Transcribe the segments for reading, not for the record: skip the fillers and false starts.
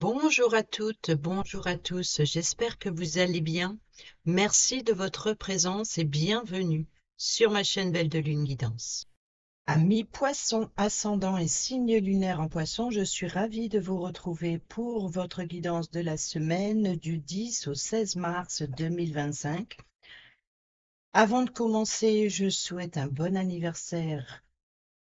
Bonjour à toutes, bonjour à tous, j'espère que vous allez bien. Merci de votre présence et bienvenue sur ma chaîne Belle de Lune Guidance. Amis poissons, ascendant et signe lunaire en poisson, je suis ravie de vous retrouver pour votre guidance de la semaine du 10 au 16 mars 2025. Avant de commencer, je souhaite un bon anniversaire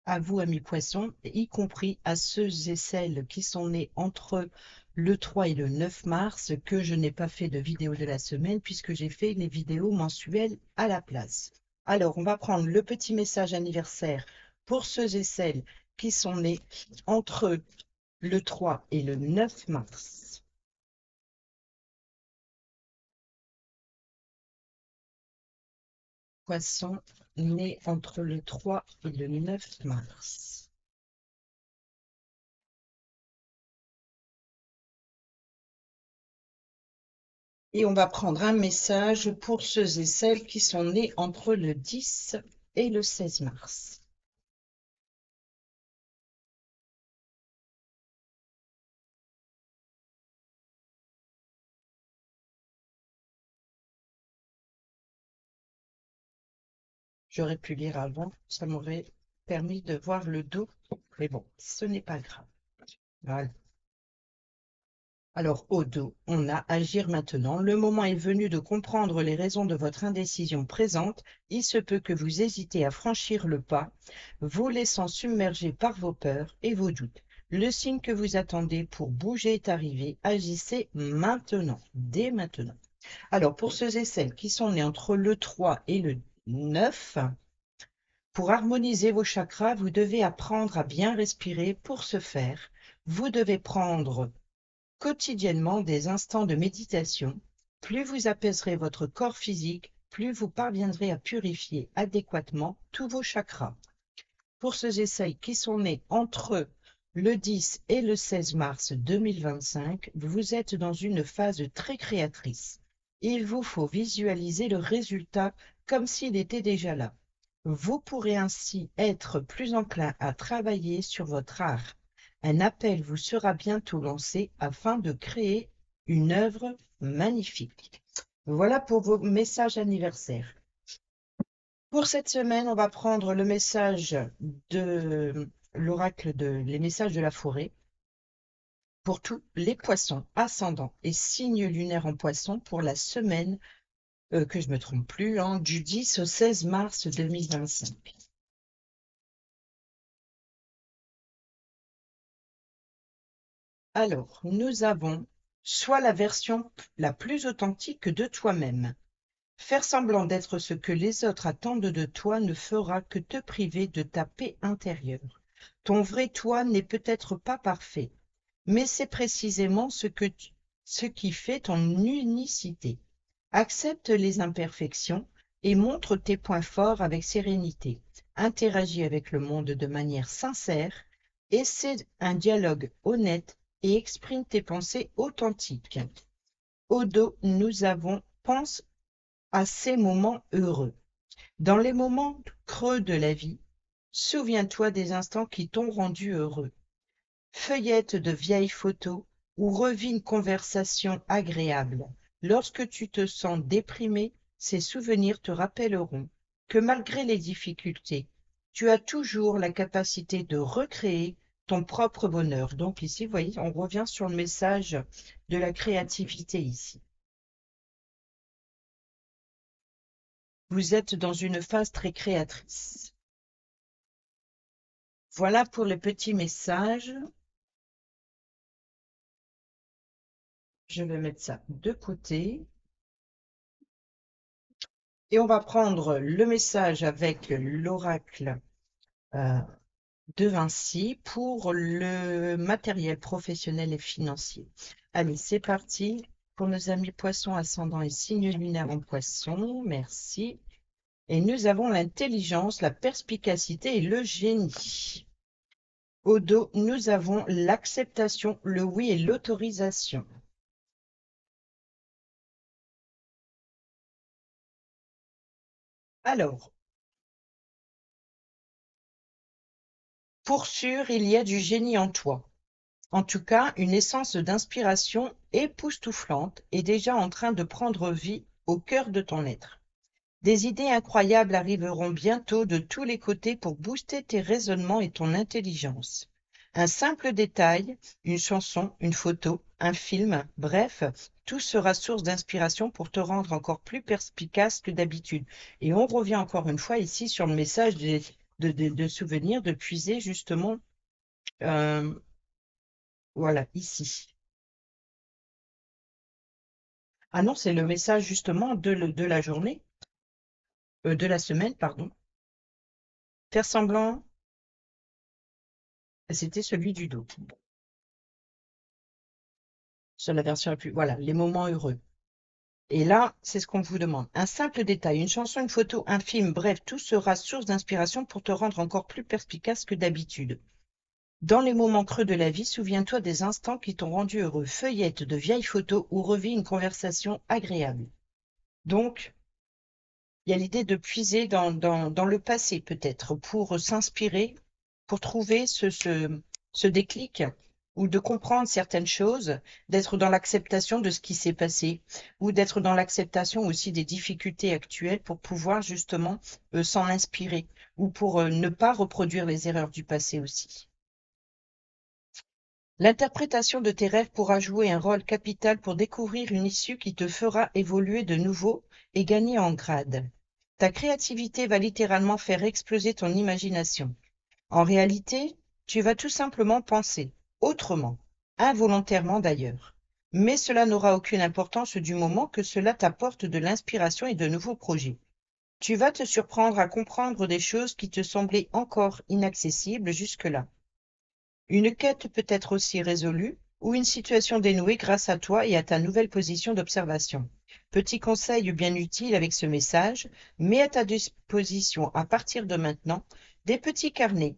à vous, amis poissons, y compris à ceux et celles qui sont nés entre le 3 et le 9 mars, que je n'ai pas fait de vidéo de la semaine puisque j'ai fait les vidéos mensuelles à la place. Alors, on va prendre le petit message anniversaire pour ceux et celles qui sont nés entre le 3 et le 9 mars. Poissons nés entre le 3 et le 9 mars. Et on va prendre un message pour ceux et celles qui sont nés entre le 10 et le 16 mars. J'aurais pu lire avant, ça m'aurait permis de voir le dos, mais bon, ce n'est pas grave. Voilà. Alors, au dos, on a agir maintenant. Le moment est venu de comprendre les raisons de votre indécision présente. Il se peut que vous hésitez à franchir le pas, vous laissant submerger par vos peurs et vos doutes. Le signe que vous attendez pour bouger est arrivé. Agissez maintenant, dès maintenant. Alors, pour ceux et celles qui sont nés entre le 3 et le 9, pour harmoniser vos chakras, vous devez apprendre à bien respirer. Pour ce faire, vous devez prendre quotidiennement des instants de méditation. Plus vous apaiserez votre corps physique, plus vous parviendrez à purifier adéquatement tous vos chakras. Pour ceux et celles qui sont nés entre le 10 et le 16 mars 2025, vous êtes dans une phase très créatrice. Il vous faut visualiser le résultat comme s'il était déjà là. Vous pourrez ainsi être plus enclin à travailler sur votre art. Un appel vous sera bientôt lancé afin de créer une œuvre magnifique. Voilà pour vos messages anniversaires. Pour cette semaine, on va prendre le message de l'oracle les messages de la forêt pour tous les poissons ascendants et signes lunaires en poisson pour la semaine, que je ne me trompe plus, du 10 au 16 mars 2025. Alors, nous avons soit la version la plus authentique de toi-même. Faire semblant d'être ce que les autres attendent de toi ne fera que te priver de ta paix intérieure. Ton vrai toi n'est peut-être pas parfait, mais c'est précisément ce qui fait ton unicité. Accepte les imperfections et montre tes points forts avec sérénité. Interagis avec le monde de manière sincère, essaie un dialogue honnête et exprime tes pensées authentiques. Au dos, nous avons pense à ces moments heureux. Dans les moments creux de la vie, souviens-toi des instants qui t'ont rendu heureux. Feuillette de vieilles photos ou revis une conversation agréable. Lorsque tu te sens déprimé, ces souvenirs te rappelleront que malgré les difficultés, tu as toujours la capacité de recréer ton propre bonheur. Donc ici, vous voyez, on revient sur le message de la créativité ici. Vous êtes dans une phase très créatrice. Voilà pour les petits messages. Je vais mettre ça de côté. Et on va prendre le message avec l'oracle euh, de Vinci pour le matériel professionnel et financier. Allez, c'est parti pour nos amis poissons ascendant et signe lunaire en poisson. Merci. Et nous avons l'intelligence, la perspicacité et le génie. Au dos, nous avons l'acceptation, le oui et l'autorisation. Alors, pour sûr, il y a du génie en toi. En tout cas, une essence d'inspiration époustouflante est déjà en train de prendre vie au cœur de ton être. Des idées incroyables arriveront bientôt de tous les côtés pour booster tes raisonnements et ton intelligence. Un simple détail, une chanson, une photo, un film, bref, tout sera source d'inspiration pour te rendre encore plus perspicace que d'habitude. Et on revient encore une fois ici sur le message de souvenir, de puiser justement, euh, voilà, ici. Ah non, c'est le message justement de la journée, de la semaine, pardon. Faire semblant, c'était celui du dos. Sur la version la plus, voilà, les moments heureux. Et là, c'est ce qu'on vous demande. Un simple détail, une chanson, une photo, un film, bref, tout sera source d'inspiration pour te rendre encore plus perspicace que d'habitude. Dans les moments creux de la vie, souviens-toi des instants qui t'ont rendu heureux. Feuillette de vieilles photos ou revis une conversation agréable. Donc, il y a l'idée de puiser dans le passé peut-être pour s'inspirer, pour trouver ce déclic ou de comprendre certaines choses, d'être dans l'acceptation de ce qui s'est passé ou d'être dans l'acceptation aussi des difficultés actuelles pour pouvoir justement s'en inspirer ou pour ne pas reproduire les erreurs du passé aussi. L'interprétation de tes rêves pourra jouer un rôle capital pour découvrir une issue qui te fera évoluer de nouveau et gagner en grade. Ta créativité va littéralement faire exploser ton imagination. En réalité, tu vas tout simplement penser autrement, involontairement d'ailleurs. Mais cela n'aura aucune importance du moment que cela t'apporte de l'inspiration et de nouveaux projets. Tu vas te surprendre à comprendre des choses qui te semblaient encore inaccessibles jusque-là. Une quête peut être aussi résolue ou une situation dénouée grâce à toi et à ta nouvelle position d'observation. Petit conseil bien utile avec ce message, mets à ta disposition à partir de maintenant des petits carnets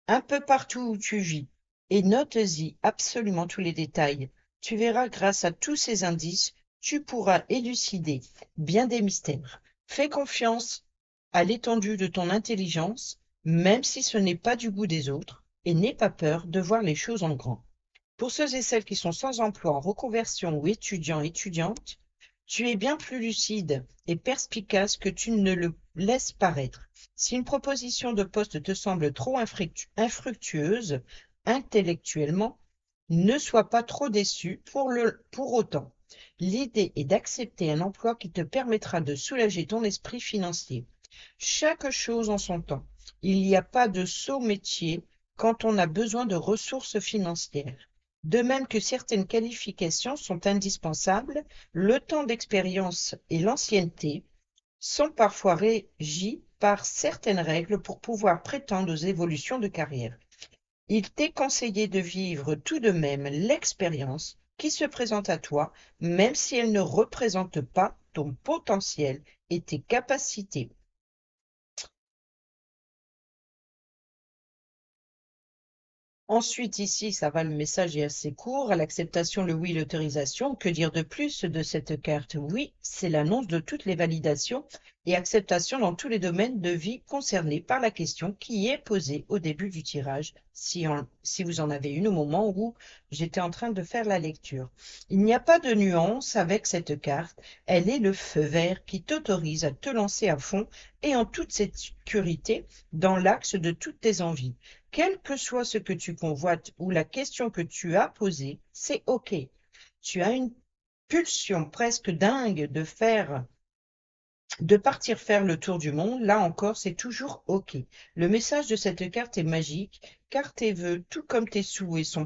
un peu partout où tu vis et note-y absolument tous les détails. Tu verras grâce à tous ces indices, tu pourras élucider bien des mystères. Fais confiance à l'étendue de ton intelligence, même si ce n'est pas du goût des autres, et n'aie pas peur de voir les choses en grand. Pour ceux et celles qui sont sans emploi, en reconversion ou étudiants, étudiantes, tu es bien plus lucide et perspicace que tu ne le laisses paraître. Si une proposition de poste te semble trop infructueuse intellectuellement, ne sois pas trop déçu pour autant. L'idée est d'accepter un emploi qui te permettra de soulager ton esprit financier. Chaque chose en son temps. Il n'y a pas de saut métier quand on a besoin de ressources financières. De même que certaines qualifications sont indispensables, le temps d'expérience et l'ancienneté sont parfois régis par certaines règles pour pouvoir prétendre aux évolutions de carrière. Il t'est conseillé de vivre tout de même l'expérience qui se présente à toi, même si elle ne représente pas ton potentiel et tes capacités. Ensuite, ici, ça va, le message est assez court. À l'acceptation, le oui, l'autorisation. Que dire de plus de cette carte? Oui, c'est l'annonce de toutes les validations et acceptations dans tous les domaines de vie concernés par la question qui est posée au début du tirage, si vous en avez une au moment où j'étais en train de faire la lecture. Il n'y a pas de nuance avec cette carte. Elle est le feu vert qui t'autorise à te lancer à fond et en toute sécurité dans l'axe de toutes tes envies. Quel que soit ce que tu convoites ou la question que tu as posée, c'est OK. Tu as une pulsion presque dingue de partir faire le tour du monde. Là encore, c'est toujours OK. Le message de cette carte est magique, car tes vœux, tout comme tes souhaits,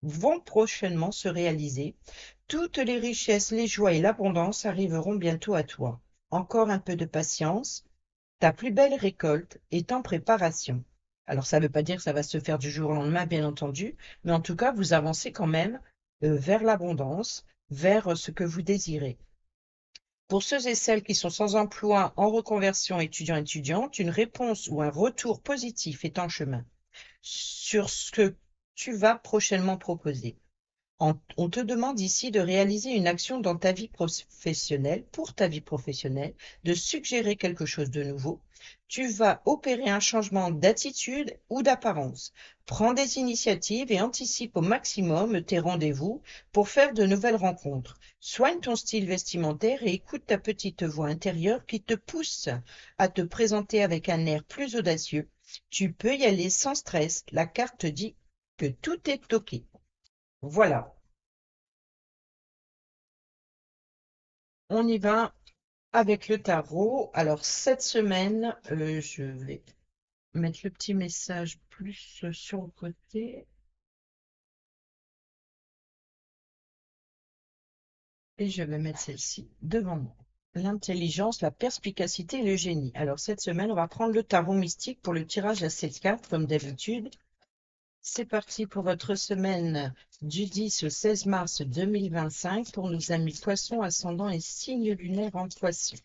vont prochainement se réaliser. Toutes les richesses, les joies et l'abondance arriveront bientôt à toi. Encore un peu de patience. Ta plus belle récolte est en préparation. Alors, ça ne veut pas dire que ça va se faire du jour au lendemain, bien entendu, mais en tout cas, vous avancez quand même vers l'abondance, vers ce que vous désirez. Pour ceux et celles qui sont sans emploi, en reconversion étudiant-étudiante, une réponse ou un retour positif est en chemin sur ce que tu vas prochainement proposer. On te demande ici de réaliser une action dans ta vie professionnelle, pour ta vie professionnelle, de suggérer quelque chose de nouveau. Tu vas opérer un changement d'attitude ou d'apparence. Prends des initiatives et anticipe au maximum tes rendez-vous pour faire de nouvelles rencontres. Soigne ton style vestimentaire et écoute ta petite voix intérieure qui te pousse à te présenter avec un air plus audacieux. Tu peux y aller sans stress. La carte dit que tout est OK. Voilà. On y va avec le tarot. Alors, cette semaine, je vais mettre le petit message plus sur le côté et je vais mettre celle-ci devant moi. L'intelligence, la perspicacité et le génie. Alors, cette semaine, on va prendre le tarot mystique pour le tirage à 7 cartes, comme d'habitude. C'est parti pour votre semaine du 10 au 16 mars 2025 pour nos amis poissons, ascendant et signe lunaire en poisson.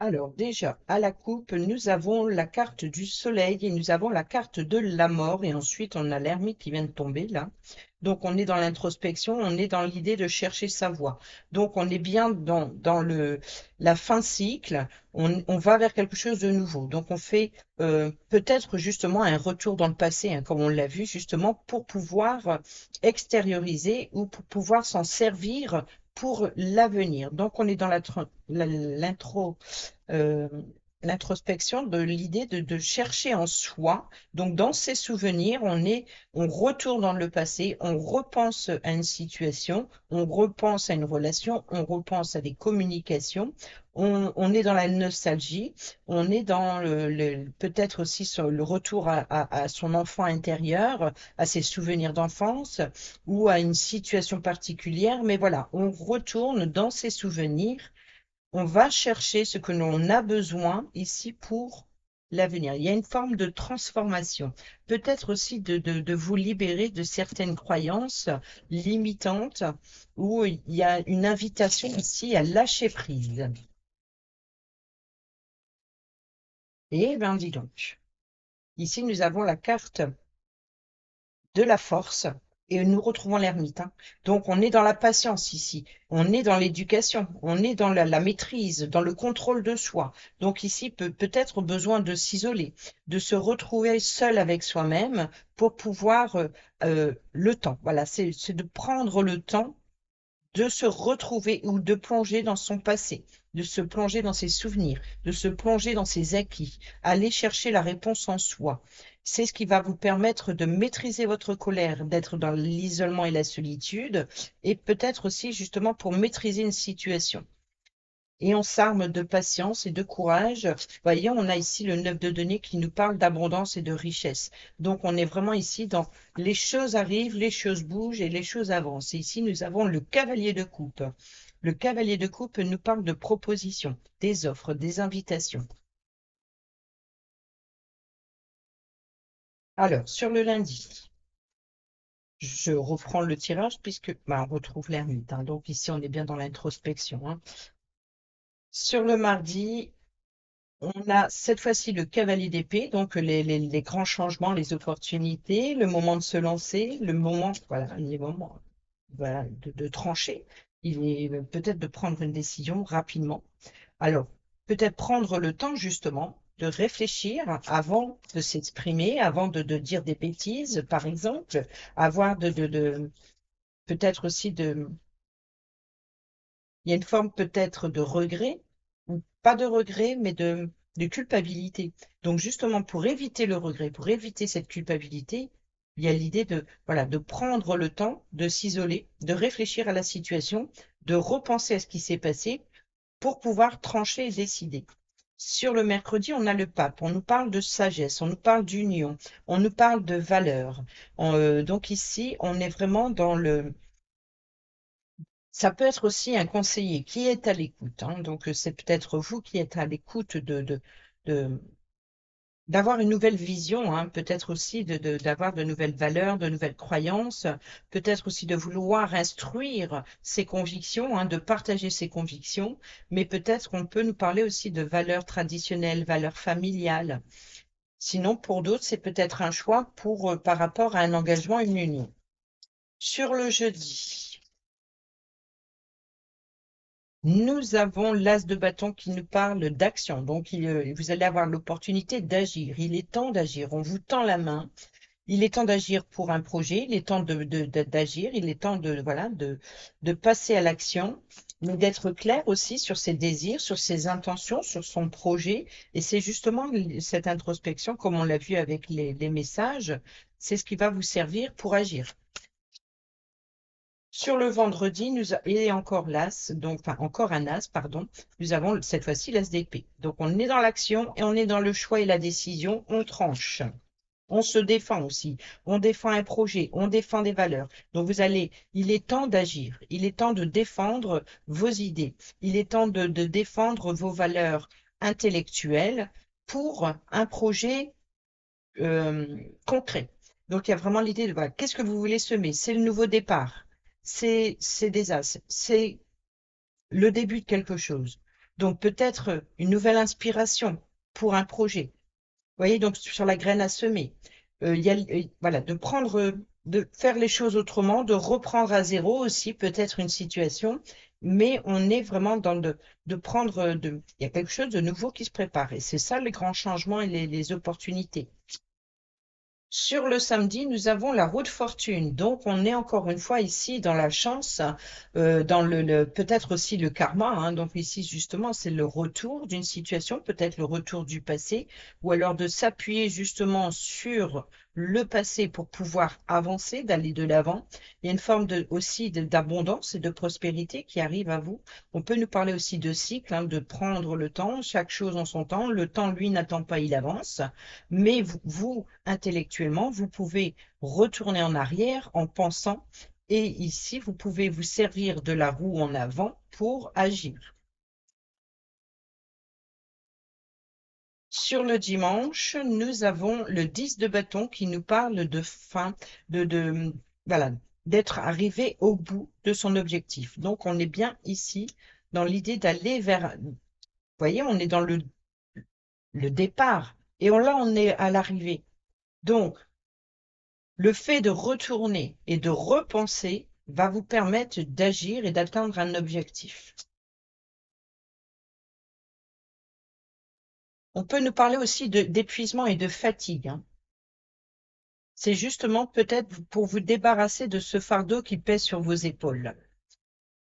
Alors déjà, à la coupe, nous avons la carte du soleil et nous avons la carte de la mort et ensuite on a l'ermite qui vient de tomber là. Donc on est dans l'introspection, on est dans l'idée de chercher sa voie. Donc on est bien dans la fin cycle, on va vers quelque chose de nouveau. Donc on fait peut-être justement un retour dans le passé, hein, comme on l'a vu justement, pour pouvoir extérioriser ou pour pouvoir s'en servir pour l'avenir. Donc on est dans l'intro euh, l'introspection de l'idée de chercher en soi. Donc, dans ses souvenirs, on retourne dans le passé, on repense à une situation, on repense à une relation, on repense à des communications. On est dans la nostalgie, on est dans peut-être aussi sur le retour à son enfant intérieur, à ses souvenirs d'enfance ou à une situation particulière. Mais voilà, on retourne dans ses souvenirs, on va chercher ce que l'on a besoin ici pour l'avenir. Il y a une forme de transformation, peut-être aussi de vous libérer de certaines croyances limitantes, où il y a une invitation ici à lâcher prise. Eh bien, dis donc, ici nous avons la carte de la force et nous retrouvons l'ermite, hein. Donc on est dans la patience ici, on est dans l'éducation, on est dans la maîtrise, dans le contrôle de soi. Donc ici peut-être besoin de s'isoler, de se retrouver seul avec soi-même pour pouvoir le temps. Voilà, c'est de prendre le temps de se retrouver ou de plonger dans son passé, de se plonger dans ses souvenirs, de se plonger dans ses acquis, aller chercher la réponse en soi. C'est ce qui va vous permettre de maîtriser votre colère, d'être dans l'isolement et la solitude, et peut-être aussi justement pour maîtriser une situation. Et on s'arme de patience et de courage. Voyez, on a ici le 9 de denier qui nous parle d'abondance et de richesse. Donc, on est vraiment ici dans les choses arrivent, les choses bougent et les choses avancent. Et ici, nous avons le cavalier de coupe. Le cavalier de coupe nous parle de propositions, des offres, des invitations. Alors, sur le lundi, je reprends le tirage puisque on retrouve l'ermite, hein. Donc ici, on est bien dans l'introspection, hein. Sur le mardi, on a cette fois-ci le cavalier d'épée, donc les grands changements, les opportunités, le moment de se lancer, le moment, voilà, les moments, voilà, de trancher. Il est peut-être de prendre une décision rapidement. Alors, peut-être prendre le temps justement de réfléchir avant de s'exprimer, avant de dire des bêtises, par exemple, avoir peut-être aussi il y a une forme peut-être de regret, ou pas de regret, mais de culpabilité. Donc justement, pour éviter le regret, pour éviter cette culpabilité, il y a l'idée de, voilà, de prendre le temps de s'isoler, de réfléchir à la situation, de repenser à ce qui s'est passé pour pouvoir trancher et décider. Sur le mercredi, on a le pape, on nous parle de sagesse, on nous parle d'union, on nous parle de valeur. Donc ici, on est vraiment dans le, ça peut être aussi un conseiller qui est à l'écoute, hein. Donc, c'est peut-être vous qui êtes à l'écoute de- d'avoir une nouvelle vision, hein. Peut-être aussi d'avoir de nouvelles valeurs, de nouvelles croyances, peut-être aussi de vouloir instruire ses convictions, hein, de partager ses convictions, mais peut-être qu'on peut nous parler aussi de valeurs traditionnelles, valeurs familiales. Sinon, pour d'autres, c'est peut-être un choix par rapport à un engagement, une union. Sur le jeudi, nous avons l'as de bâton qui nous parle d'action. Donc, vous allez avoir l'opportunité d'agir. Il est temps d'agir. On vous tend la main. Il est temps d'agir pour un projet. Il est temps d'agir. Il est temps voilà, de passer à l'action, mais d'être clair aussi sur ses désirs, sur ses intentions, sur son projet. Et c'est justement cette introspection, comme on l'a vu avec les messages, c'est ce qui va vous servir pour agir. Sur le vendredi, il est encore l'as, donc enfin encore un as, pardon. Nous avons cette fois-ci l'as d'épée. Donc on est dans l'action et on est dans le choix et la décision. On tranche. On se défend aussi. On défend un projet. On défend des valeurs. Donc il est temps d'agir. Il est temps de défendre vos idées. Il est temps de défendre vos valeurs intellectuelles pour un projet concret. Donc, il y a vraiment l'idée de, voilà, qu'est-ce que vous voulez semer? C'est le nouveau départ. C'est des as. C'est le début de quelque chose. Donc, peut-être une nouvelle inspiration pour un projet. Vous voyez, donc, sur la graine à semer. Il y a, voilà, de faire les choses autrement, de reprendre à zéro aussi, peut-être une situation, mais on est vraiment de prendre, il y a quelque chose de nouveau qui se prépare. Et c'est ça le grand changement et les opportunités. Sur le samedi, nous avons la roue de fortune. Donc, on est encore une fois ici dans la chance, dans peut-être aussi le karma, hein. Donc ici, justement, c'est le retour d'une situation, peut-être le retour du passé, ou alors de s'appuyer justement sur le passé pour pouvoir avancer, d'aller de l'avant. Il y a une forme aussi d'abondance et de prospérité qui arrive à vous. On peut nous parler aussi de cycle, hein, de prendre le temps, chaque chose en son temps. Le temps, lui, n'attend pas, il avance. Mais intellectuellement, vous pouvez retourner en arrière en pensant, et ici, vous pouvez vous servir de la roue en avant pour agir. Sur le dimanche, nous avons le 10 de bâton qui nous parle de fin, voilà, d'être arrivé au bout de son objectif. Donc, on est bien ici dans l'idée d'aller vers, vous voyez, on est dans le départ et là, on est à l'arrivée. Donc, le fait de retourner et de repenser va vous permettre d'agir et d'atteindre un objectif. On peut nous parler aussi d'épuisement et de fatigue, hein. C'est justement peut-être pour vous débarrasser de ce fardeau qui pèse sur vos épaules.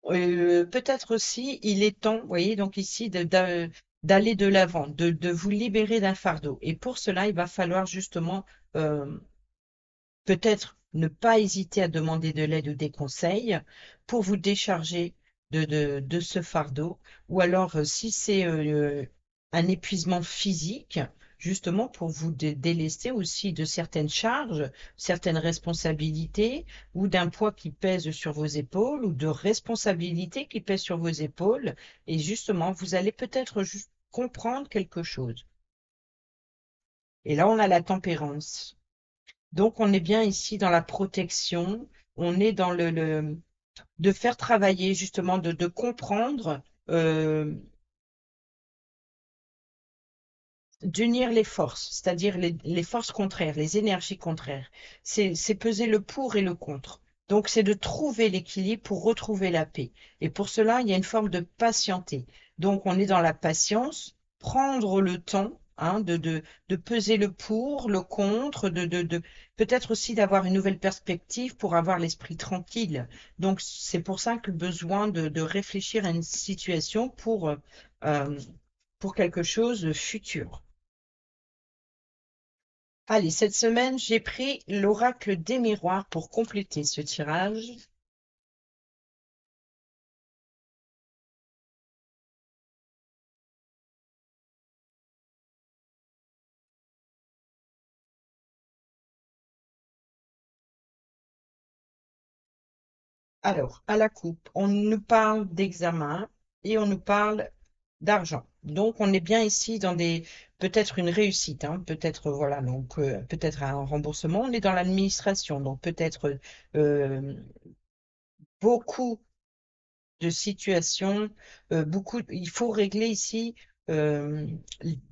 Peut-être aussi, il est temps, vous voyez, donc ici, d'aller de l'avant, de vous libérer d'un fardeau. Et pour cela, il va falloir justement peut-être ne pas hésiter à demander de l'aide ou des conseils pour vous décharger de ce fardeau. Ou alors, si c'est un épuisement physique, justement pour vous délester aussi de certaines charges, certaines responsabilités, ou d'un poids qui pèse sur vos épaules, ou de responsabilités qui pèsent sur vos épaules. Et justement, vous allez peut-être juste comprendre quelque chose. Et là, on a la tempérance. Donc, on est bien ici dans la protection, on est dans de faire travailler justement, de comprendre, euh, d'unir les forces, c'est-à-dire les forces contraires, les énergies contraires. C'est peser le pour et le contre. Donc, c'est de trouver l'équilibre pour retrouver la paix. Et pour cela, il y a une forme de patienter. Donc, on est dans la patience, prendre le temps, hein, de peser le pour, le contre, peut-être aussi d'avoir une nouvelle perspective pour avoir l'esprit tranquille. Donc, c'est pour ça que besoin de réfléchir à une situation euh, pour quelque chose de futur. Allez, cette semaine, j'ai pris l'oracle des miroirs pour compléter ce tirage. Alors, à la coupe, on nous parle d'examen et on nous parle d'argent. Donc, on est bien ici dans peut-être une réussite, hein, peut-être, voilà, donc peut-être un remboursement. On est dans l'administration, donc peut-être euh, beaucoup de situations, il faut régler ici euh,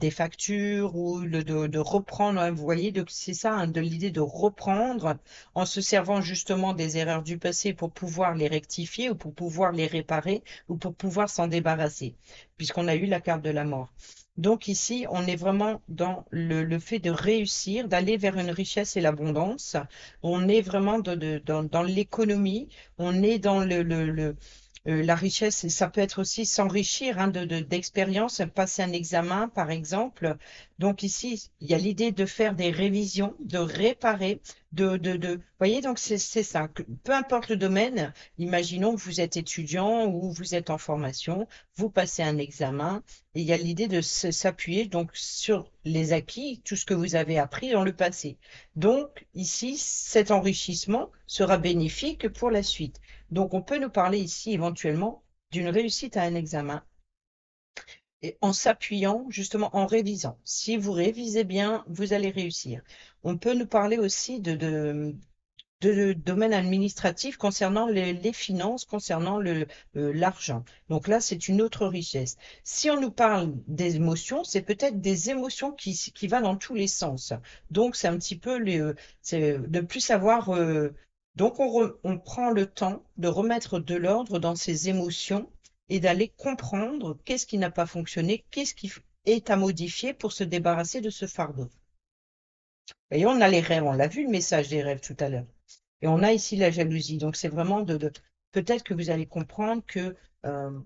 des factures ou de reprendre, hein, vous voyez, c'est ça, hein, de l'idée de reprendre en se servant justement des erreurs du passé pour pouvoir les rectifier ou pour pouvoir les réparer ou pour pouvoir s'en débarrasser, puisqu'on a eu la carte de la mort. Donc ici, on est vraiment dans le fait de réussir, d'aller vers une richesse et l'abondance. On est vraiment dans l'économie, on est dans la richesse, et ça peut être aussi s'enrichir hein, d'expérience, passer un examen, par exemple. Donc ici, il y a l'idée de faire des révisions, de réparer, vous voyez, donc c'est ça. Peu importe le domaine, imaginons que vous êtes étudiant ou vous êtes en formation, vous passez un examen, et il y a l'idée de s'appuyer donc sur les acquis, tout ce que vous avez appris dans le passé. Donc ici, cet enrichissement sera bénéfique pour la suite. Donc, on peut nous parler ici éventuellement d'une réussite à un examen et en s'appuyant justement en révisant. Si vous révisez bien, vous allez réussir. On peut nous parler aussi de domaine administratif concernant les finances, concernant l'argent. Donc là, c'est une autre richesse. Si on nous parle des émotions, c'est peut-être des émotions qui vont dans tous les sens. Donc, c'est un petit peu c'est de plus savoir. Donc, on prend le temps de remettre de l'ordre dans ces émotions et d'aller comprendre qu'est-ce qui n'a pas fonctionné, qu'est-ce qui est à modifier pour se débarrasser de ce fardeau. Et on a les rêves, on l'a vu le message des rêves tout à l'heure. Et on a ici la jalousie. Donc c'est vraiment peut-être que vous allez comprendre que euh,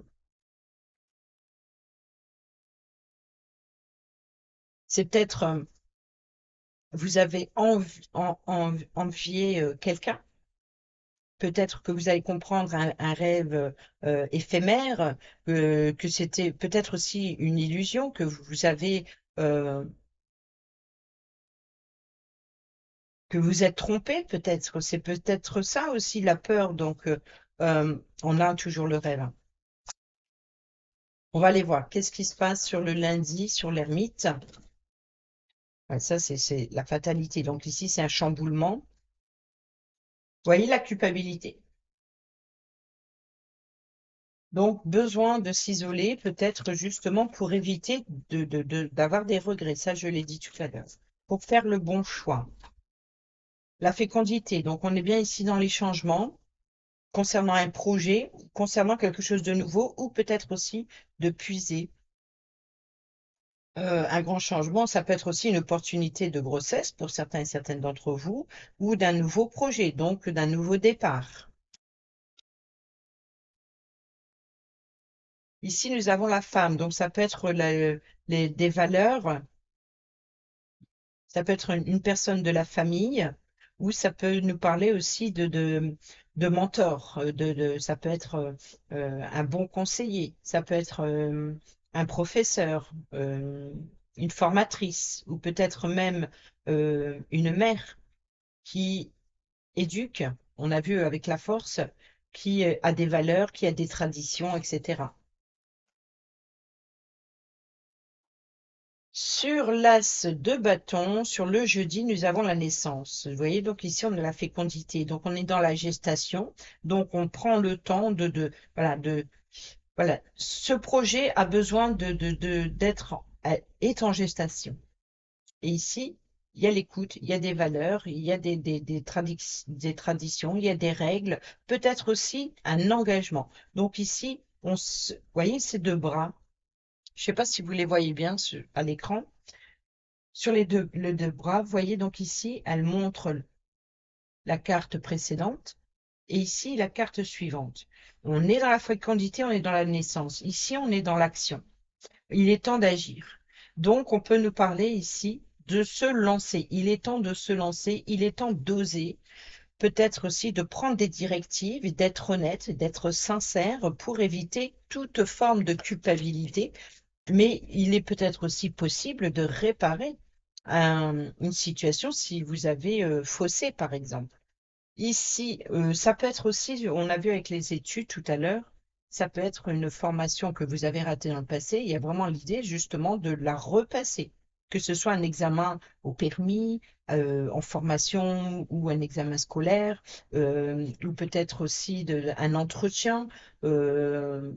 c'est peut-être vous avez envié quelqu'un. Peut-être que vous allez comprendre un rêve éphémère, que c'était peut-être aussi une illusion, euh, que vous êtes trompé, peut-être. C'est peut-être ça aussi la peur. Donc on a toujours le rêve. On va aller voir qu'est-ce qui se passe sur le lundi, sur l'ermite. Ouais, ça, c'est la fatalité. Donc ici, c'est un chamboulement. Vous voyez la culpabilité. Donc, besoin de s'isoler, peut-être justement pour éviter d'avoir des regrets. Ça, je l'ai dit tout à l'heure. Pour faire le bon choix. La fécondité. Donc, on est bien ici dans les changements concernant un projet, concernant quelque chose de nouveau, ou peut-être aussi de puiser. Un grand changement, ça peut être aussi une opportunité de grossesse pour certains et certaines d'entre vous, ou d'un nouveau projet, donc d'un nouveau départ. Ici, nous avons la femme, donc ça peut être des valeurs, ça peut être une personne de la famille, ou ça peut nous parler aussi de mentor, ça peut être un bon conseiller, ça peut être un professeur, une formatrice, ou peut-être même une mère qui éduque, on a vu avec la force, qui a des valeurs, qui a des traditions, etc. Sur l'as de bâton, sur le jeudi, nous avons la naissance. Vous voyez, donc ici, on a la fécondité. Donc, on est dans la gestation. Donc, on prend le temps voilà. Ce projet a besoin est en gestation. Et ici, il y a l'écoute, il y a des valeurs, il y a des traditions, il y a des règles, peut-être aussi un engagement. Donc ici, vous voyez ces deux bras. Je ne sais pas si vous les voyez bien à l'écran. Sur les deux bras, vous voyez donc ici, elle montre la carte précédente et ici la carte suivante. On est dans la fécondité, on est dans la naissance. Ici, on est dans l'action. Il est temps d'agir. Donc, on peut nous parler ici de se lancer. Il est temps de se lancer, il est temps d'oser, peut-être aussi de prendre des directives, d'être honnête, d'être sincère pour éviter toute forme de culpabilité, mais il est peut-être aussi possible de réparer une situation si vous avez faussé, par exemple. Ici, ça peut être aussi, on a vu avec les études tout à l'heure, ça peut être une formation que vous avez ratée dans le passé. Il y a vraiment l'idée justement de la repasser, que ce soit un examen au permis, en formation ou un examen scolaire, ou peut-être aussi un entretien. euh,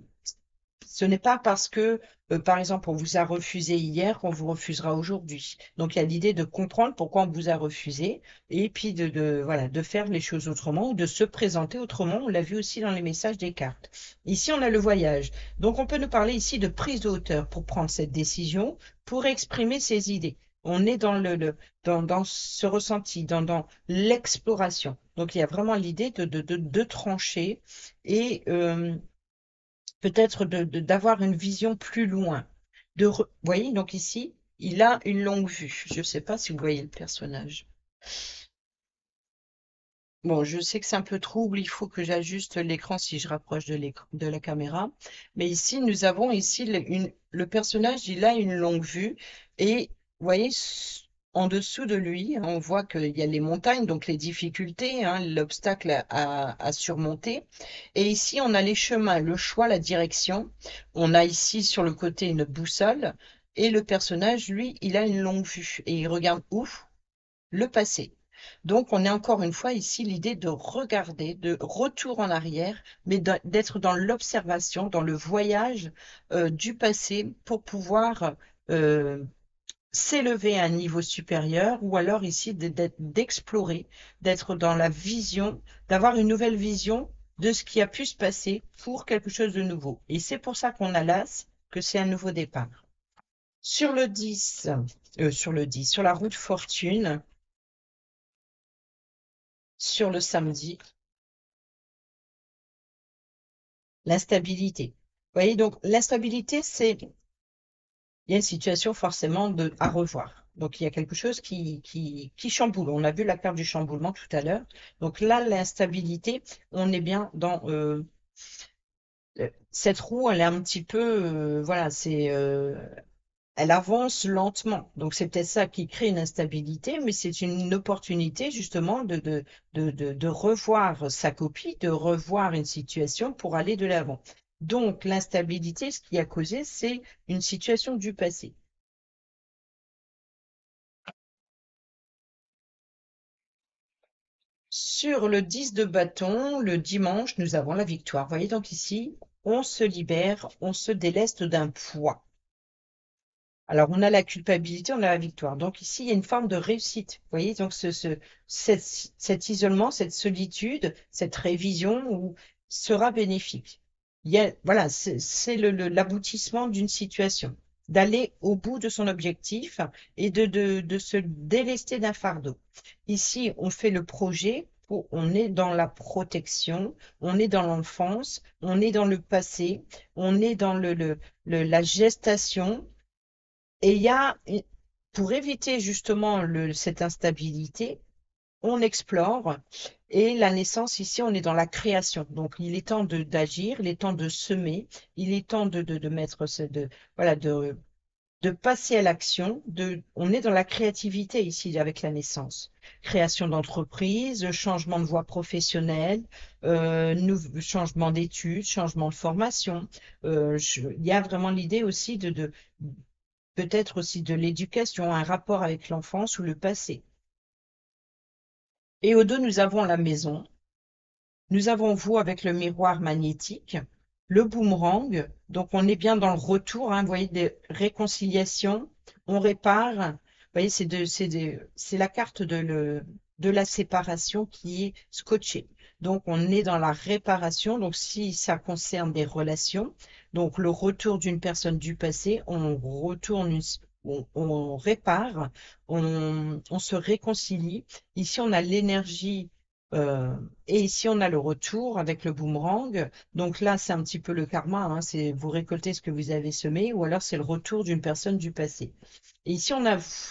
ce n'est pas parce que, par exemple, on vous a refusé hier qu'on vous refusera aujourd'hui. Donc, il y a l'idée de comprendre pourquoi on vous a refusé et puis voilà, de faire les choses autrement ou de se présenter autrement. On l'a vu aussi dans les messages des cartes. Ici, on a le voyage. Donc, on peut nous parler ici de prise de hauteur pour prendre cette décision, pour exprimer ses idées. On est dans ce ressenti, dans l'exploration. Donc, il y a vraiment l'idée de trancher et peut-être d'avoir une vision plus loin. Vous voyez, donc ici, il a une longue vue. Je ne sais pas si vous voyez le personnage. Bon, je sais que c'est un peu trouble, il faut que j'ajuste l'écran si je rapproche de la caméra. Mais ici, nous avons ici le personnage, il a une longue vue. Et vous voyez, en dessous de lui, hein, on voit qu'il y a les montagnes, donc les difficultés, hein, l'obstacle à surmonter. Et ici, on a les chemins, le choix, la direction. On a ici sur le côté une boussole. Et le personnage, lui, il a une longue vue. Et il regarde où? Le passé. Donc, on est encore une fois ici l'idée de regarder, de retour en arrière, mais d'être dans l'observation, dans le voyage du passé pour pouvoir euh, s'élever à un niveau supérieur ou alors ici d'explorer, d'être dans la vision, d'avoir une nouvelle vision de ce qui a pu se passer pour quelque chose de nouveau. Et c'est pour ça qu'on a l'as que c'est un nouveau départ. Sur le 10, sur la route fortune, sur le samedi, l'instabilité. Vous voyez, donc l'instabilité, il y a une situation forcément à revoir. Donc il y a quelque chose qui chamboule. On a vu la carte du chamboulement tout à l'heure. Donc là, l'instabilité, on est bien dans cette roue, elle est un petit peu, voilà, elle avance lentement. Donc c'est peut-être ça qui crée une instabilité, mais c'est une opportunité justement de revoir sa copie, de revoir une situation pour aller de l'avant. Donc l'instabilité, ce qui a causé, c'est une situation du passé. Sur le 10 de bâton, le dimanche, nous avons la victoire. Vous voyez donc ici, on se libère, on se déleste d'un poids. Alors, on a la culpabilité, on a la victoire. Donc ici, il y a une forme de réussite. Vous voyez, donc cet isolement, cette solitude, cette révision sera bénéfique. Voilà, c'est l'aboutissement d'une situation, d'aller au bout de son objectif et de se délester d'un fardeau. Ici, on fait le projet. On est dans la protection, on est dans l'enfance, on est dans le passé, on est dans la gestation, et il y a, pour éviter justement cette instabilité, on explore. Et la naissance, ici, on est dans la création. Donc, il est temps d'agir, il est temps de semer, il est temps de mettre, voilà, de passer à l'action. On est dans la créativité ici avec la naissance. Création d'entreprise, changement de voie professionnelle, changement d'études, changement de formation. Il y a vraiment l'idée aussi peut-être aussi de l'éducation, un rapport avec l'enfance ou le passé. Et au dos, nous avons la maison. Nous avons vous avec le miroir magnétique, le boomerang. Donc, on est bien dans le retour, hein, vous voyez, des réconciliations. On répare. Vous voyez, c'est la carte de la séparation qui est scotchée. Donc, on est dans la réparation. Donc, si ça concerne des relations, donc le retour d'une personne du passé, on retourne on répare, on se réconcilie. Ici, on a l'énergie et ici, on a le retour avec le boomerang. Donc là, c'est un petit peu le karma, hein, c'est vous récoltez ce que vous avez semé, ou alors c'est le retour d'une personne du passé. Et ici,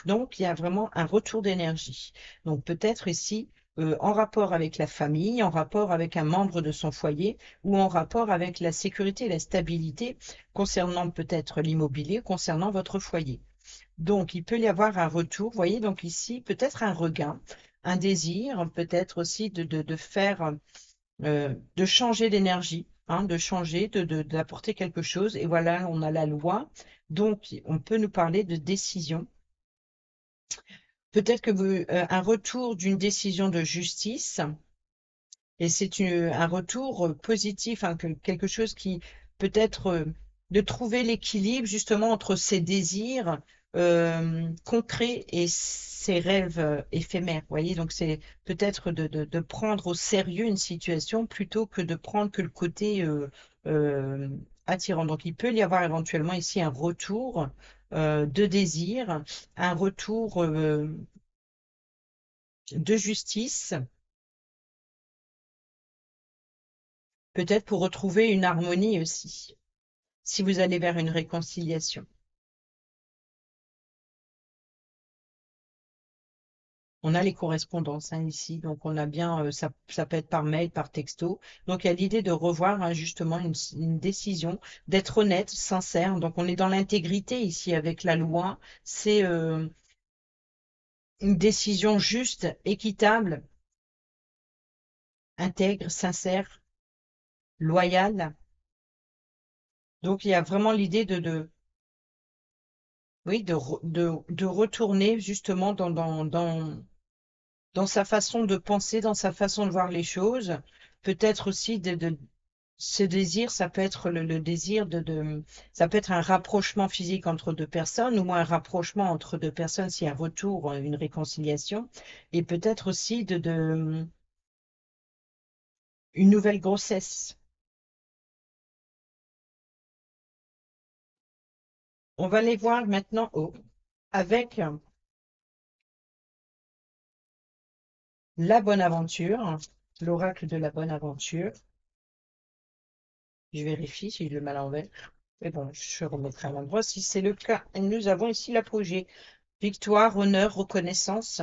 donc il y a vraiment un retour d'énergie. Donc peut-être ici, en rapport avec la famille, en rapport avec un membre de son foyer, ou en rapport avec la sécurité et la stabilité concernant peut-être l'immobilier, concernant votre foyer. Donc, il peut y avoir un retour, vous voyez, donc ici, peut-être un regain, un désir, peut-être aussi de faire, de changer d'énergie, hein, de changer, d'apporter quelque chose. Et voilà, on a la loi. Donc, on peut nous parler de décision. Peut-être que un retour d'une décision de justice, et c'est un retour positif, hein, quelque chose qui peut être de trouver l'équilibre justement entre ses désirs concrets et ses rêves éphémères. Vous voyez, donc c'est peut-être de prendre au sérieux une situation plutôt que de prendre que le côté euh, attirant. Donc il peut y avoir éventuellement ici un retour de désir, un retour de justice, peut-être pour retrouver une harmonie aussi, si vous allez vers une réconciliation. On a les correspondances hein, ici, donc on a bien, ça peut être par mail, par texto. Donc il y a l'idée de revoir hein, justement une décision, d'être honnête, sincère. Donc on est dans l'intégrité ici avec la loi. C'est une décision juste, équitable, intègre, sincère, loyale. Donc il y a vraiment l'idée oui, de retourner justement dans sa façon de penser, dans sa façon de voir les choses. Peut-être aussi ce désir, ça peut être le désir ça peut être un rapprochement physique entre deux personnes ou un rapprochement entre deux personnes s'il y a un retour, une réconciliation, et peut-être aussi une nouvelle grossesse. On va les voir maintenant avec la bonne aventure, l'oracle de la bonne aventure. Je vérifie si je le mets à l'envers. Mais bon, je remettrai à l'endroit si c'est le cas. Et nous avons ici l'apogée. Victoire, honneur, reconnaissance.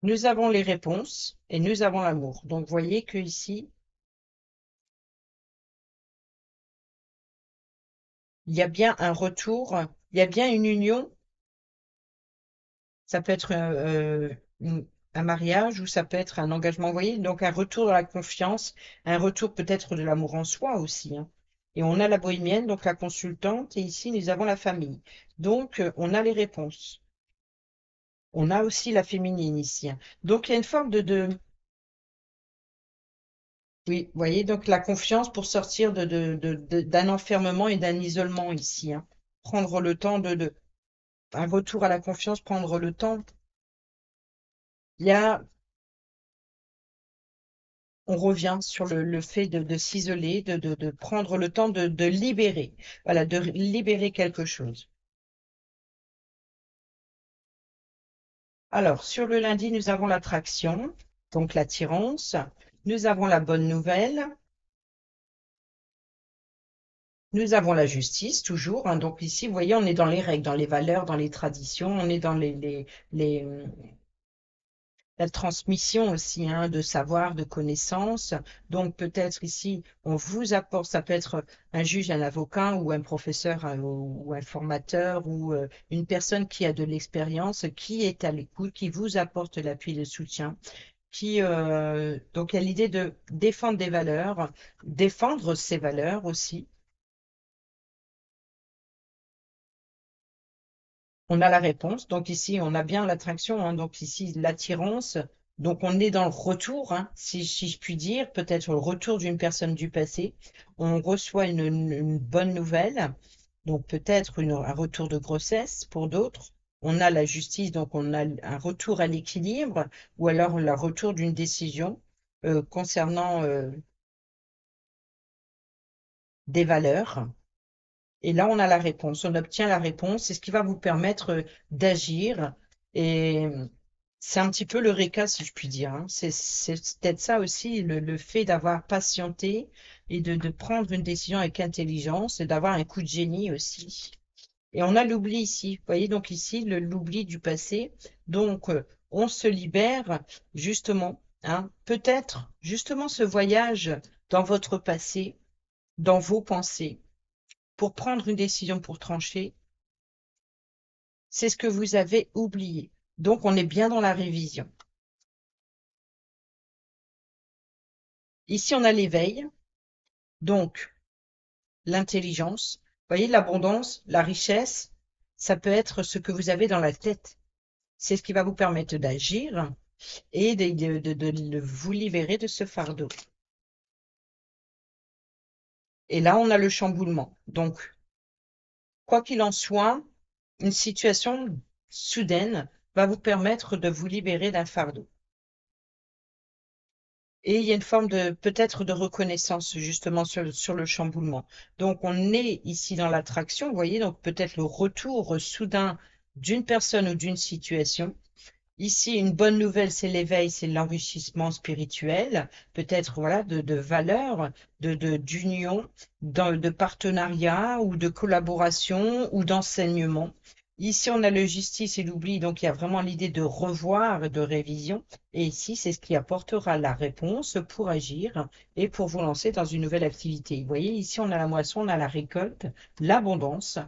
Nous avons les réponses et nous avons l'amour. Donc, vous voyez que ici, il y a bien un retour, il y a bien une union. Ça peut être un mariage ou ça peut être un engagement. Vous voyez, donc un retour de la confiance, un retour peut-être de l'amour en soi aussi. Hein. Et on a la bohémienne, donc la consultante, et ici, nous avons la famille. Donc, on a les réponses. On a aussi la féminine ici. Hein. Donc, il y a une forme oui, vous voyez, donc la confiance pour sortir d'un enfermement et d'un isolement ici. Hein. Prendre le temps un retour à la confiance, prendre le temps. Il y a, on revient sur le fait de s'isoler, de prendre le temps de libérer. Voilà, de libérer quelque chose. Alors, sur le lundi, nous avons l'attraction, donc l'attirance. Nous avons la bonne nouvelle. Nous avons la justice, toujours. Hein. Donc ici, vous voyez, on est dans les règles, dans les valeurs, dans les traditions. On est dans la transmission aussi hein, de savoir, de connaissances. Donc peut-être ici, on vous apporte, ça peut être un juge, un avocat ou un professeur ou un formateur ou une personne qui a de l'expérience, qui est à l'écoute, qui vous apporte l'appui et le soutien. Donc il y a l'idée de défendre des valeurs, défendre ses valeurs aussi. On a la réponse. Donc ici, on a bien l'attraction. Hein. Donc ici, l'attirance. Donc on est dans le retour, hein, si je puis dire, peut-être le retour d'une personne du passé. On reçoit une bonne nouvelle. Donc peut-être un retour de grossesse pour d'autres. On a la justice, donc on a un retour à l'équilibre ou alors le retour d'une décision concernant des valeurs. Et là, on a la réponse, on obtient la réponse, c'est ce qui va vous permettre d'agir. Et c'est un petit peu l'eureka, si je puis dire. Hein. C'est peut-être ça aussi, le fait d'avoir patienté et de prendre une décision avec intelligence et d'avoir un coup de génie aussi. Et on a l'oubli ici. Vous voyez, donc ici, l'oubli du passé. Donc, on se libère justement. Hein, peut-être justement ce voyage dans votre passé, dans vos pensées pour prendre une décision pour trancher, c'est ce que vous avez oublié. Donc, on est bien dans la révision. Ici, on a l'éveil, donc l'intelligence. Vous voyez, l'abondance, la richesse, ça peut être ce que vous avez dans la tête. C'est ce qui va vous permettre d'agir et de vous libérer de ce fardeau. Et là, on a le chamboulement. Donc, quoi qu'il en soit, une situation soudaine va vous permettre de vous libérer d'un fardeau. Et il y a une forme de peut-être de reconnaissance justement sur le chamboulement. Donc on est ici dans l'attraction, vous voyez, donc peut-être le retour soudain d'une personne ou d'une situation. Ici, une bonne nouvelle, c'est l'éveil, c'est l'enrichissement spirituel, peut-être voilà de valeurs, d'union, de partenariat ou de collaboration ou d'enseignement. Ici, on a le justice et l'oubli, donc il y a vraiment l'idée de revoir et de révision. Et ici, c'est ce qui apportera la réponse pour agir et pour vous lancer dans une nouvelle activité. Vous voyez, ici, on a la moisson, on a la récolte, l'abondance,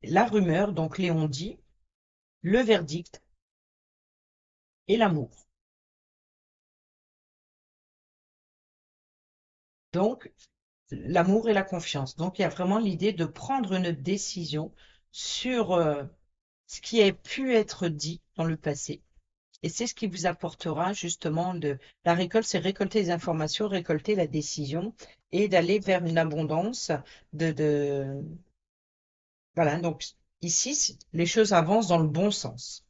la rumeur, donc Léon dit, le verdict et l'amour. Donc, l'amour et la confiance. Donc, il y a vraiment l'idée de prendre une décision sur ce qui a pu être dit dans le passé. Et c'est ce qui vous apportera justement de la récolte, c'est récolter les informations, récolter la décision et d'aller vers une abondance de voilà. Donc ici, les choses avancent dans le bon sens.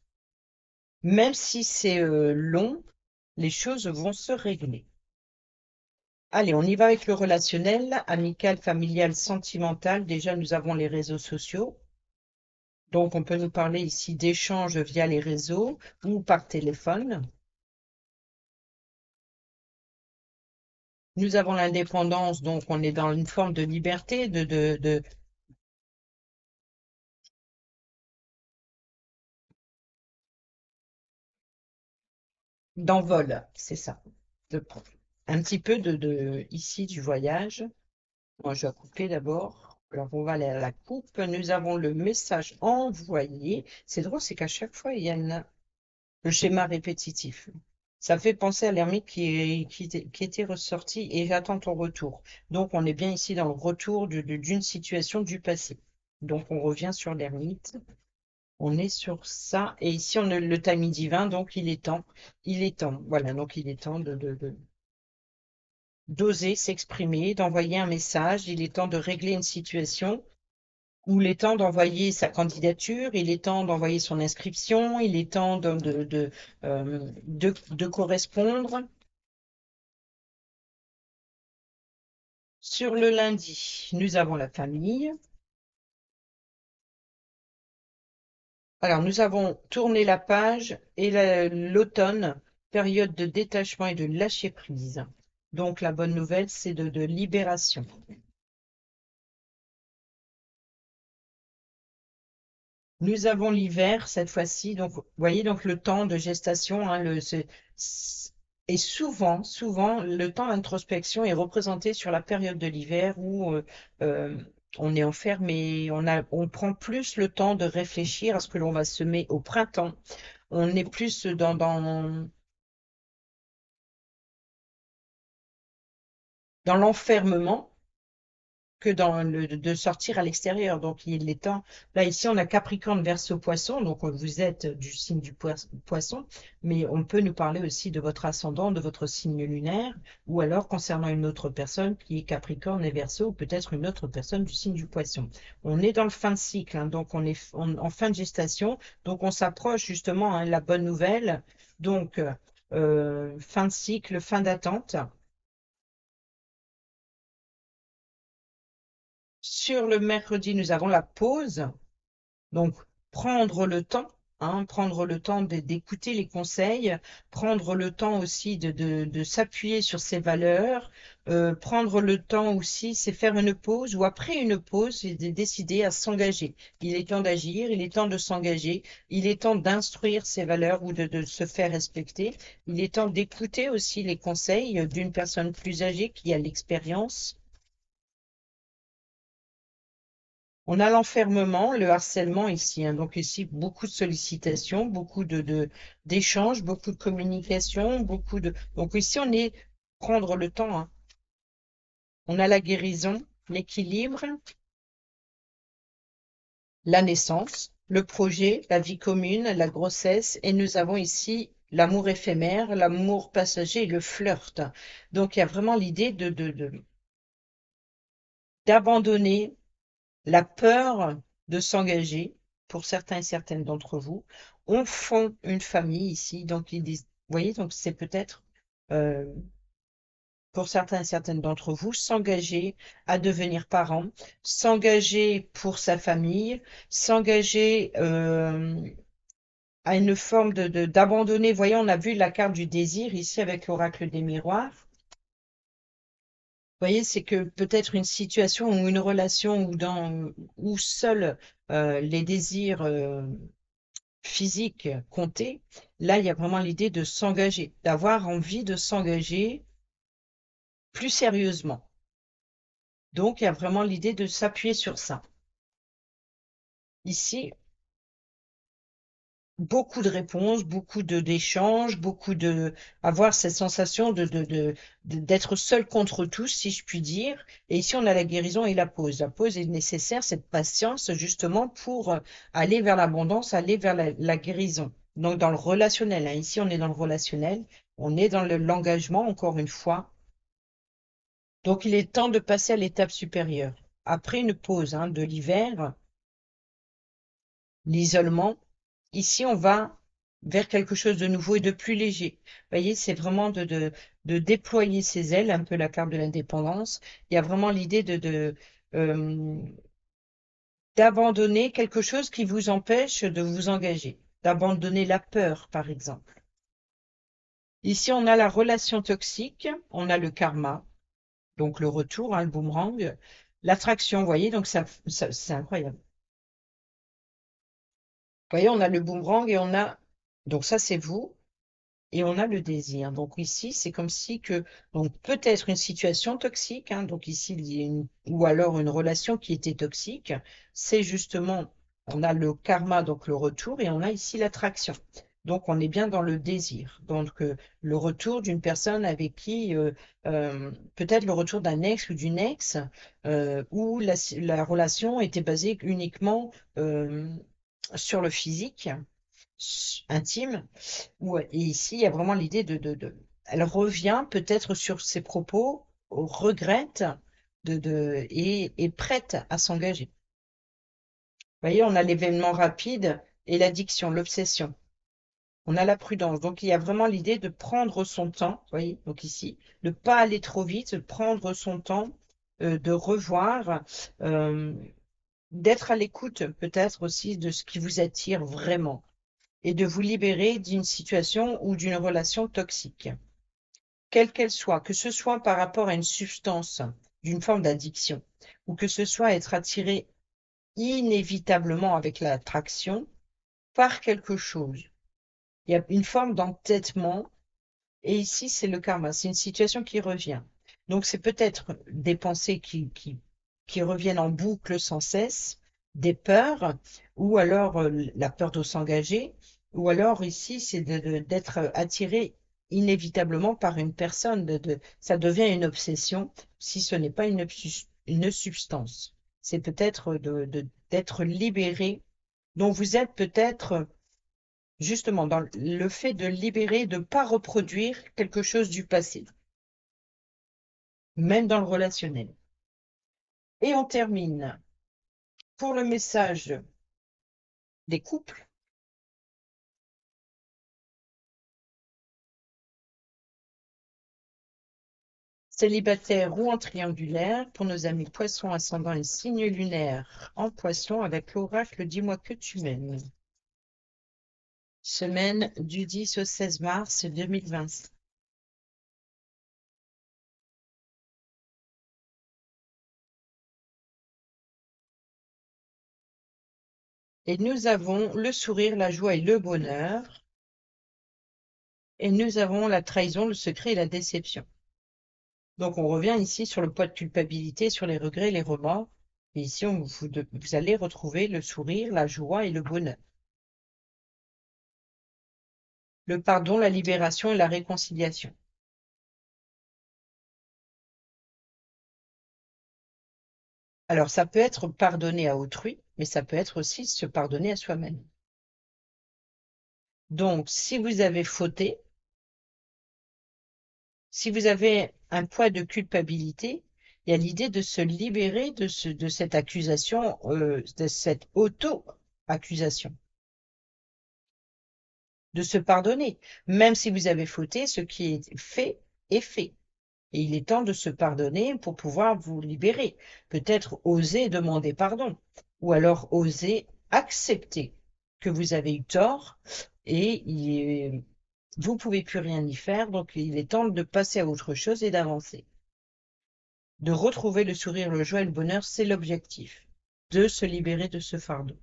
Même si c'est long, les choses vont se régler. Allez, on y va avec le relationnel, amical, familial, sentimental. Déjà, nous avons les réseaux sociaux. Donc, on peut nous parler ici d'échanges via les réseaux ou par téléphone. Nous avons l'indépendance, donc on est dans une forme de liberté, d'envol, c'est ça. De, un petit peu ici du voyage. Moi, je vais couper d'abord. Alors, on va aller à la coupe. Nous avons le message envoyé. C'est drôle, c'est qu'à chaque fois, il y a le schéma répétitif. Ça fait penser à l'ermite qui était ressorti et j'attends ton retour. Donc, on est bien ici dans le retour d'une situation du passé. Donc, on revient sur l'ermite. On est sur ça. Et ici, on a le timing divin. Donc, il est temps. Il est temps. Voilà. Donc, il est temps d'oser s'exprimer, d'envoyer un message. Il est temps de régler une situation. Ou il est temps d'envoyer sa candidature, il est temps d'envoyer son inscription, il est temps de correspondre. Sur le lundi, nous avons la famille. Alors, nous avons tourné la page et l'automne, période de détachement et de lâcher prise. Donc, la bonne nouvelle, c'est de libération. Nous avons l'hiver cette fois-ci, donc vous voyez donc le temps de gestation, hein, et souvent le temps d'introspection est représenté sur la période de l'hiver où euh, on est enfermé, on prend plus le temps de réfléchir à ce que l'on va semer au printemps. On est plus dans l'enfermement que de sortir à l'extérieur. Donc, il est temps. Là, ici, on a Capricorne, Verseau, Poisson. Donc, vous êtes du signe du Poisson, mais on peut nous parler aussi de votre ascendant, de votre signe lunaire, ou alors concernant une autre personne qui est Capricorne et Verseau, ou peut-être une autre personne du signe du Poisson. On est dans le fin de cycle, hein, donc on est en fin de gestation. Donc, on s'approche justement, hein, la bonne nouvelle. Donc, fin de cycle, fin d'attente. Sur le mercredi, nous avons la pause. Donc, prendre le temps, hein, prendre le temps d'écouter les conseils, prendre le temps aussi de s'appuyer sur ses valeurs, prendre le temps aussi, c'est faire une pause ou après une pause, c'est de décider à s'engager. Il est temps d'agir, il est temps de s'engager, il est temps d'instruire ses valeurs ou de se faire respecter. Il est temps d'écouter aussi les conseils d'une personne plus âgée qui a l'expérience. On a l'enfermement, le harcèlement ici, hein. Donc ici, beaucoup de sollicitations, beaucoup d'échanges, beaucoup de communication, beaucoup de. Donc ici, on est prendre le temps, hein. On a la guérison, l'équilibre, la naissance. le projet, la vie commune, la grossesse, et nous avons ici l'amour éphémère, l'amour passager et le flirt. Donc il y a vraiment l'idée d'abandonner la peur de s'engager pour certains et certaines d'entre vous. On fond une famille ici, donc ils disent, vous voyez, donc c'est peut-être euh, pour certains et certaines d'entre vous, s'engager à devenir parent, s'engager pour sa famille, s'engager à une forme d'abandonner. Voyez, on a vu la carte du désir ici avec l'oracle des miroirs. Vous voyez, c'est que peut-être une situation ou une relation où seuls les désirs physiques comptaient, là, il y a vraiment l'idée de s'engager, d'avoir envie de s'engager plus sérieusement. Donc, il y a vraiment l'idée de s'appuyer sur ça. Ici, beaucoup de réponses, beaucoup d'échanges, beaucoup de avoir cette sensation d'être seul contre tous, si je puis dire. Et ici, on a la guérison et la pause. La pause est nécessaire, cette patience, justement, pour aller vers l'abondance, aller vers la guérison. Donc, dans le relationnel, hein. Ici, on est dans le relationnel, on est dans l'engagement, encore une fois. Donc, il est temps de passer à l'étape supérieure. Après une pause, hein, de l'hiver, l'isolement, ici, on va vers quelque chose de nouveau et de plus léger. Vous voyez, c'est vraiment de déployer ses ailes, un peu la carte de l'indépendance. Il y a vraiment l'idée euh, d'abandonner quelque chose qui vous empêche de vous engager, d'abandonner la peur, par exemple. Ici, on a la relation toxique, on a le karma, donc le retour, hein, le boomerang, l'attraction, vous voyez, donc c'est incroyable. Vous voyez, on a le boomerang et on a, donc ça c'est vous, et on a le désir. Donc ici, c'est comme si que, donc peut-être une situation toxique, hein, donc ici, il y a ou alors une relation qui était toxique, c'est justement, on a le karma, donc le retour, et on a ici l'attraction. Donc on est bien dans le désir. Donc le retour d'une personne avec qui, peut-être le retour d'un ex ou d'une ex, où la relation était basée uniquement sur le physique intime. Ouais, et ici, il y a vraiment l'idée Elle revient peut-être sur ses propos, regrette et est prête à s'engager. Vous voyez, on a l'événement rapide et l'addiction, l'obsession. On a la prudence. Donc, il y a vraiment l'idée de prendre son temps, vous voyez, donc ici, de ne pas aller trop vite, de prendre son temps, de revoir, euh, d'être à l'écoute peut-être aussi de ce qui vous attire vraiment et de vous libérer d'une situation ou d'une relation toxique, quelle qu'elle soit, que ce soit par rapport à une substance d'une forme d'addiction, ou que ce soit être attiré inévitablement avec l'attraction par quelque chose. Il y a une forme d'entêtement, et ici c'est le karma, c'est une situation qui revient. Donc c'est peut-être des pensées qui reviennent en boucle sans cesse, des peurs, ou alors la peur de s'engager, ou alors ici c'est d'être attiré inévitablement par une personne, ça devient une obsession si ce n'est pas une substance. C'est peut-être d'être libéré, dont vous êtes peut-être justement dans le fait de libérer, de ne pas reproduire quelque chose du passé, même dans le relationnel. Et on termine pour le message des couples. Célibataire ou en triangulaire, pour nos amis poissons ascendant et signe lunaire en poisson avec l'oracle Dis-moi que tu m'aimes. Semaine du 10 au 16 mars 2025. Et nous avons le sourire, la joie et le bonheur. Et nous avons la trahison, le secret et la déception. Donc on revient ici sur le poids de culpabilité, sur les regrets, les remords. Et ici, vous allez retrouver le sourire, la joie et le bonheur. Le pardon, la libération et la réconciliation. Alors, ça peut être pardonner à autrui, mais ça peut être aussi se pardonner à soi-même. Donc, si vous avez fauté, si vous avez un poids de culpabilité, il y a l'idée de se libérer de cette accusation, de cette auto-accusation, de se pardonner. Même si vous avez fauté, ce qui est fait est fait. Et il est temps de se pardonner pour pouvoir vous libérer. Peut-être oser demander pardon, ou alors oser accepter que vous avez eu tort et vous pouvez plus rien y faire, donc il est temps de passer à autre chose et d'avancer. De retrouver le sourire, le joie et le bonheur, c'est l'objectif, de se libérer de ce fardeau.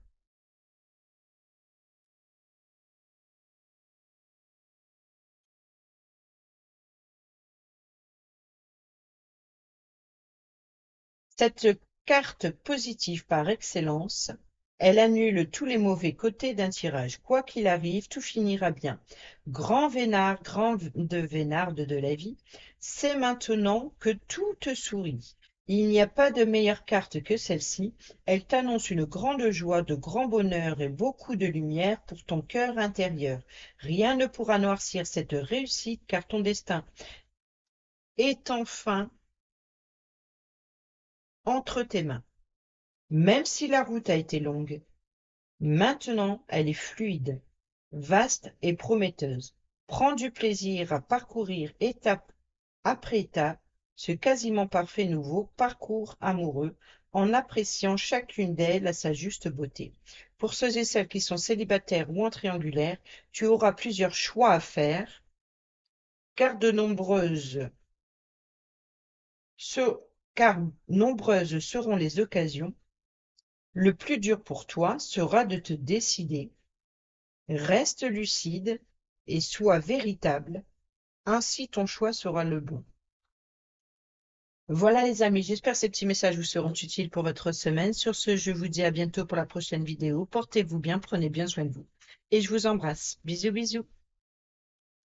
Cette carte positive par excellence, elle annule tous les mauvais côtés d'un tirage. Quoi qu'il arrive, tout finira bien. Grand vénard, grande vénarde de la vie, c'est maintenant que tout te sourit. Il n'y a pas de meilleure carte que celle-ci. Elle t'annonce une grande joie, de grand bonheur et beaucoup de lumière pour ton cœur intérieur. Rien ne pourra noircir cette réussite car ton destin est enfin entre tes mains. Même si la route a été longue, maintenant elle est fluide, vaste et prometteuse. Prends du plaisir à parcourir étape après étape ce quasiment parfait nouveau parcours amoureux en appréciant chacune d'elles à sa juste beauté. Pour ceux et celles qui sont célibataires ou en triangulaire, tu auras plusieurs choix à faire, car se- car nombreuses seront les occasions. Le plus dur pour toi sera de te décider. Reste lucide et sois véritable, ainsi ton choix sera le bon. Voilà les amis, j'espère que ces petits messages vous seront utiles pour votre semaine. Sur ce, je vous dis à bientôt pour la prochaine vidéo. Portez-vous bien, prenez bien soin de vous. Et je vous embrasse. Bisous, bisous.